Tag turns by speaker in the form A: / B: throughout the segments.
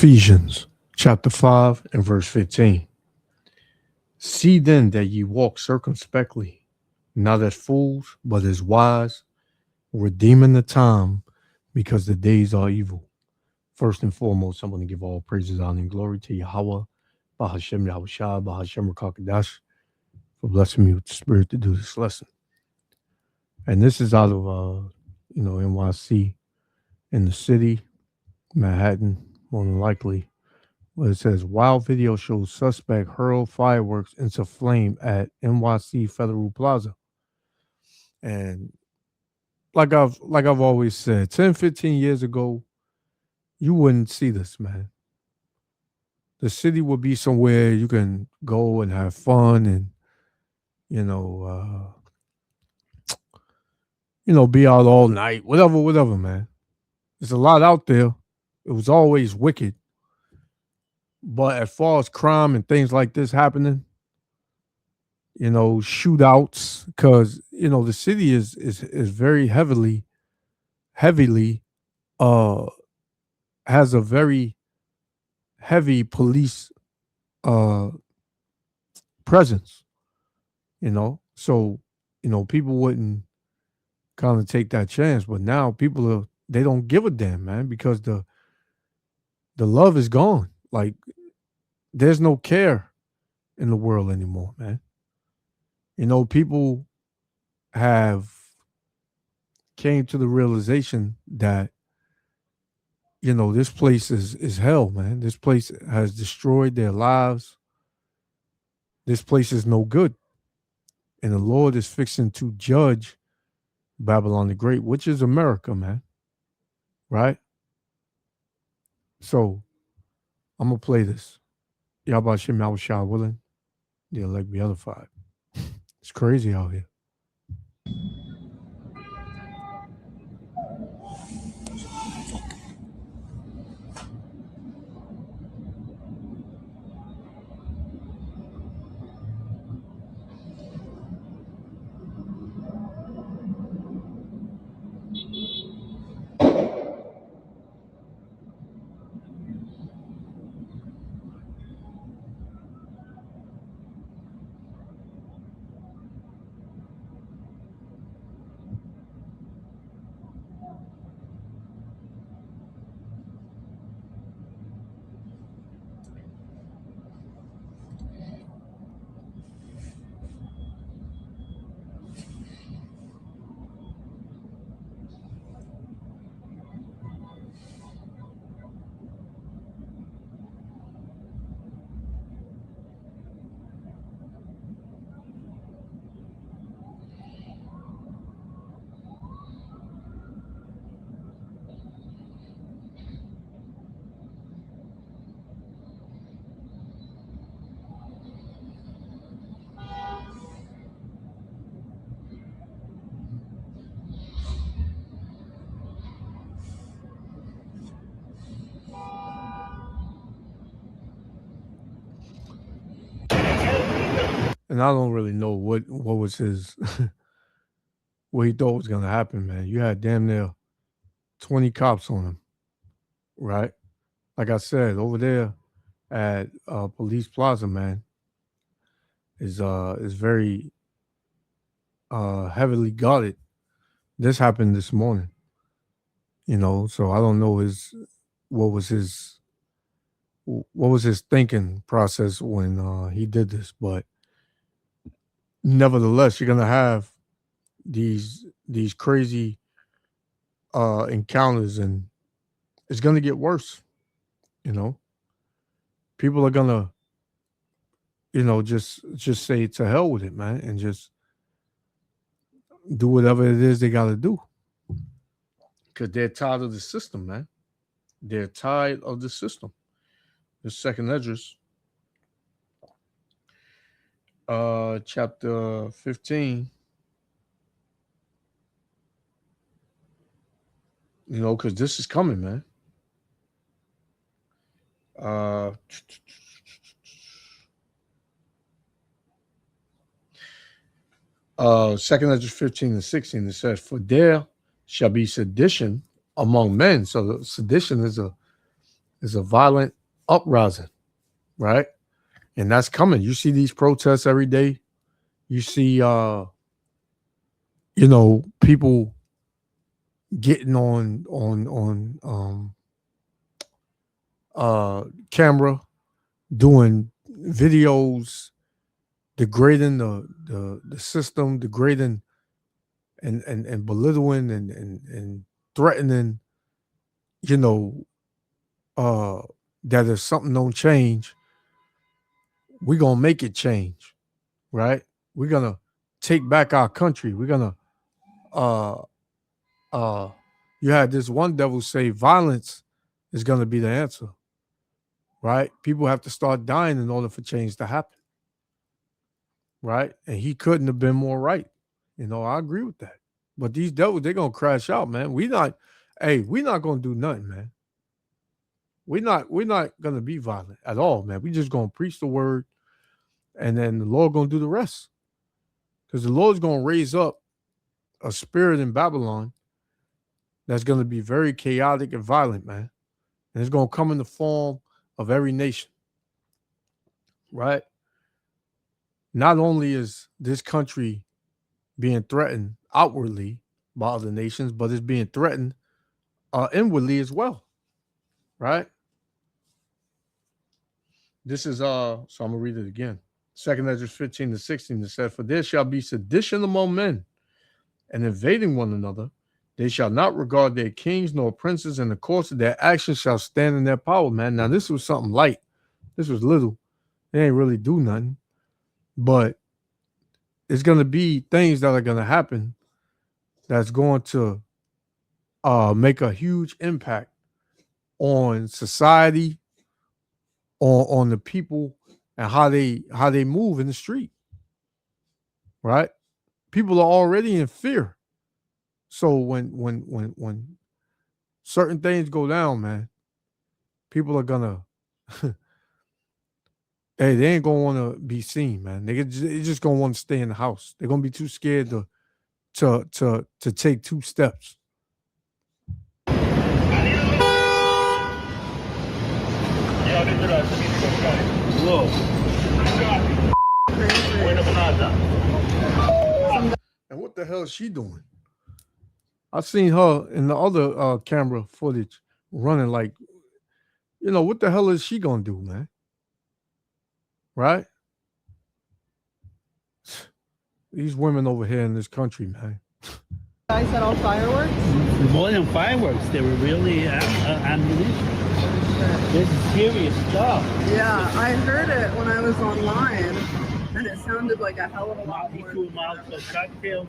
A: Ephesians chapter 5 and verse 15. See then that ye walk circumspectly, not as fools, but as wise, redeeming the time, because the days are evil. First and foremost, I'm going to give all praises, honor, and glory to Yahweh, Bahashem Yahushua, Bahashem Rakakadash, for blessing me with the spirit to do this lesson. And this is out of, NYC in the city, Manhattan, more than likely. Where it says, wild video shows suspect hurl fireworks into flame at NYC Federal Plaza. And like I've always said, 10, 15 years ago, you wouldn't see this, man. The city would be somewhere you can go and have fun and, be out all night, whatever, man. There's a lot out there. It was always wicked. But as far as crime and things like this happening, shootouts, because the city is very heavily has a very heavy police presence, so people wouldn't kind of take that chance. But now they don't give a damn, man, because the love is gone. Like, there's no care in the world anymore, man. People have came to the realization that, this place is hell, man. This place has destroyed their lives. This place is no good. And the Lord is fixing to judge Babylon the Great, which is America, man. Right? So, I'm going to play this. Yahweh Shem Yahushua willing, the elect be edified. It's crazy out here. And I don't really know what was his what he thought was gonna happen, man. You had damn near 20 cops on him, right? Like I said, over there at Police Plaza, man, is very heavily guarded. This happened this morning, so I don't know what was his thinking process when he did this, but nevertheless, you're gonna have these crazy encounters, and it's gonna get worse. People are gonna, just say to hell with it, man, and just do whatever it is they gotta do, because they're tired of the system, man. They're tired of the system. The second Esdras, chapter 15. Because this is coming, man. Second Esdras 15 and 16, it says, for there shall be sedition among men. So the sedition is is a violent uprising, right? And that's coming. You see these protests every day. You see people getting on camera doing videos degrading the system, degrading and belittling and threatening, you know, uh that if something don't change, we're gonna make it change, right? We're gonna take back our country. We're gonna uh uh you had this one devil say violence is gonna be the answer, right? People have to start dying in order for change to happen, right? And he couldn't have been more right. I agree with that. But these devils, they're gonna crash out, man. We're not gonna do nothing, man. We're not gonna be violent at all, man. We just gonna preach the word, and then the Lord gonna do the rest. Because the Lord's gonna raise up a spirit in Babylon that's gonna be very chaotic and violent, man. And it's gonna come in the form of every nation, right? Not only is this country being threatened outwardly by other nations, but it's being threatened inwardly as well, right? This is so I'm gonna read it again. Second Ezra 15-16, it said, "For there shall be sedition among men, and invading one another. They shall not regard their kings nor princes, and the course of their actions shall stand in their power." Man, now this was something light. This was little. They ain't really do nothing. But it's gonna be things that are gonna happen that's going to make a huge impact on society, on the people, and how they move in the street. Right? People are already in fear. So when certain things go down, man, people are gonna hey, they ain't gonna want to be seen, man. They just gonna want to stay in the house. They're gonna be too scared to take two steps.
B: Whoa.
A: And what the hell is she doing? I seen her in the other camera footage running like, what the hell is she gonna do, man? Right? These women over here in this country, man.
C: Guys had all fireworks?
B: More than fireworks, they were really ammunition. This is serious stuff.
C: Yeah, I heard it when I was online, and it sounded like a hell of a lot more.
B: Cocktails.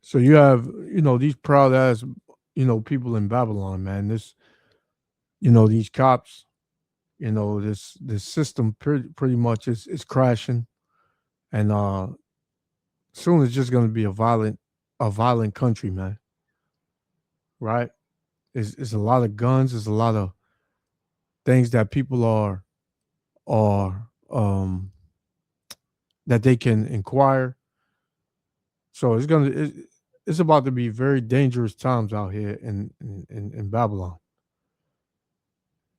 A: So you have, these proud ass, people in Babylon, man. These cops, this system pretty much is crashing, and soon it's just going to be a violent country, man. Right? It's a lot of guns. There's a lot of things that people are that they can inquire. So it's about to be very dangerous times out here in Babylon.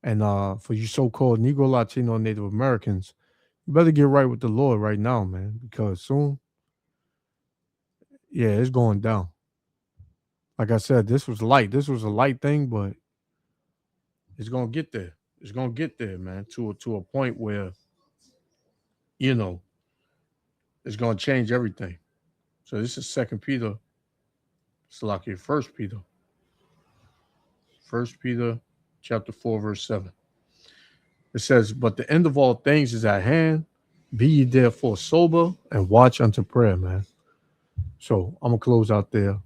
A: And for you so-called Negro, Latino, Native Americans, you better get right with the Lord right now, man, because soon, yeah, it's going down. Like I said, this was light. This was a light thing, but it's gonna get there. It's gonna get there, man, to a point where, it's gonna change everything. So this is Second Peter. It's like your First Peter. 1 Peter chapter 4, verse 7. It says, but the end of all things is at hand. Be ye therefore sober and watch unto prayer, man. So I'm going to close out there.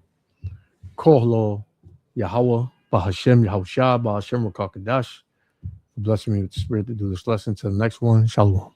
A: Kohlo, Yahweh, Bahashem, Yahushua, Bahashem, Rakakadash. Bless me with the spirit to do this lesson. To the next one. Shalom.